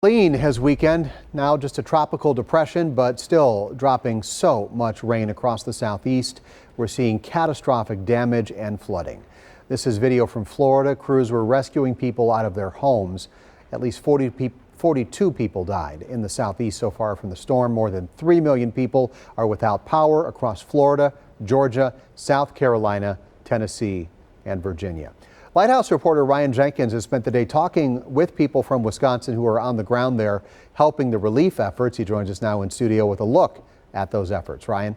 Helene has weakened, now just a tropical depression, but still dropping so much rain across the southeast. We're seeing catastrophic damage and flooding. This is video from Florida. Crews were rescuing people out of their homes. At least 42 people died in the southeast so far from the storm. More than 3 million people are without power across Florida, Georgia, South Carolina, Tennessee, and Virginia. Lighthouse reporter Ryan Jenkins has spent the day talking with people from Wisconsin who are on the ground there helping the relief efforts. He joins us now in studio with a look at those efforts. Ryan.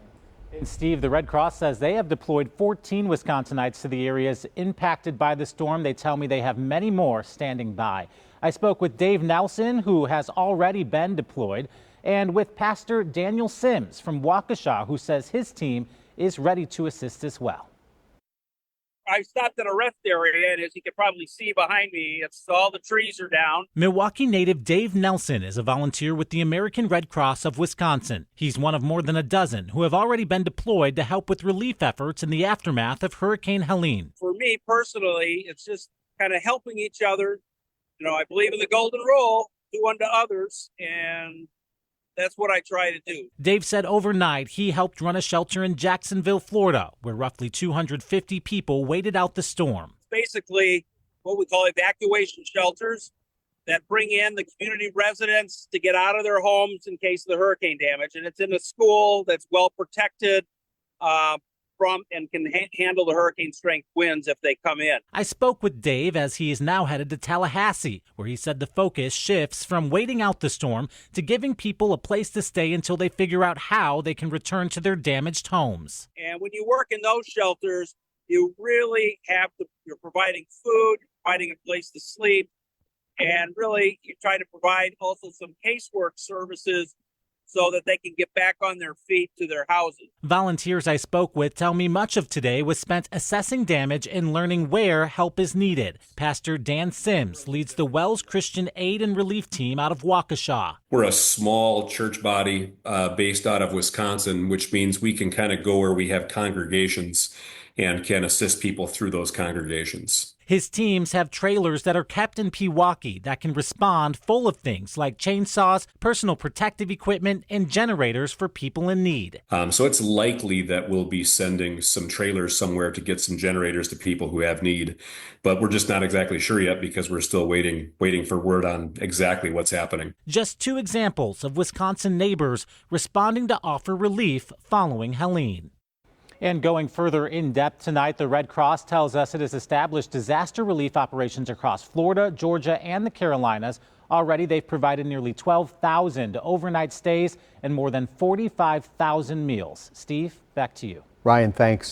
And Steve, the Red Cross says they have deployed 14 Wisconsinites to the areas impacted by the storm. They tell me they have many more standing by. I spoke with Dave Nelson, who has already been deployed, and with Pastor Daniel Sims from Waukesha, who says his team is ready to assist as well. I stopped at a rest area, and as you can probably see behind me, all the trees are down. Milwaukee native Dave Nelson is a volunteer with the American Red Cross of Wisconsin. He's one of more than a dozen who have already been deployed to help with relief efforts in the aftermath of Hurricane Helene. For me personally, it's just kind of helping each other. You know, I believe in the golden rule, do unto others, and that's what I try to do. Dave said overnight he helped run a shelter in Jacksonville, Florida, where roughly 250 people waited out the storm. Basically, what we call evacuation shelters that bring in the community residents to get out of their homes in case of the hurricane damage. And it's in a school that's well protected from and can handle the hurricane strength winds if they come in. I spoke with Dave as he is now headed to Tallahassee, where he said the focus shifts from waiting out the storm to giving people a place to stay until they figure out how they can return to their damaged homes. And when you work in those shelters, you really you're providing food, providing a place to sleep, and really you try to provide also some casework services so that they can get back on their feet to their houses. Volunteers I spoke with tell me much of today was spent assessing damage and learning where help is needed. Pastor Dan Sims leads the Wells Christian Aid and Relief Team out of Waukesha. We're a small church body based out of Wisconsin, which means we can kind of go where we have congregations and can assist people through those congregations. His teams have trailers that are kept in Pewaukee that can respond full of things like chainsaws, personal protective equipment, and generators for people in need. So it's likely that we'll be sending some trailers somewhere to get some generators to people who have need. But we're just not exactly sure yet because we're still waiting for word on exactly what's happening. Just two examples of Wisconsin neighbors responding to offer relief following Helene. And going further in depth tonight, the Red Cross tells us it has established disaster relief operations across Florida, Georgia, and the Carolinas. Already, they've provided nearly 12,000 overnight stays and more than 45,000 meals. Steve, back to you. Ryan, thanks.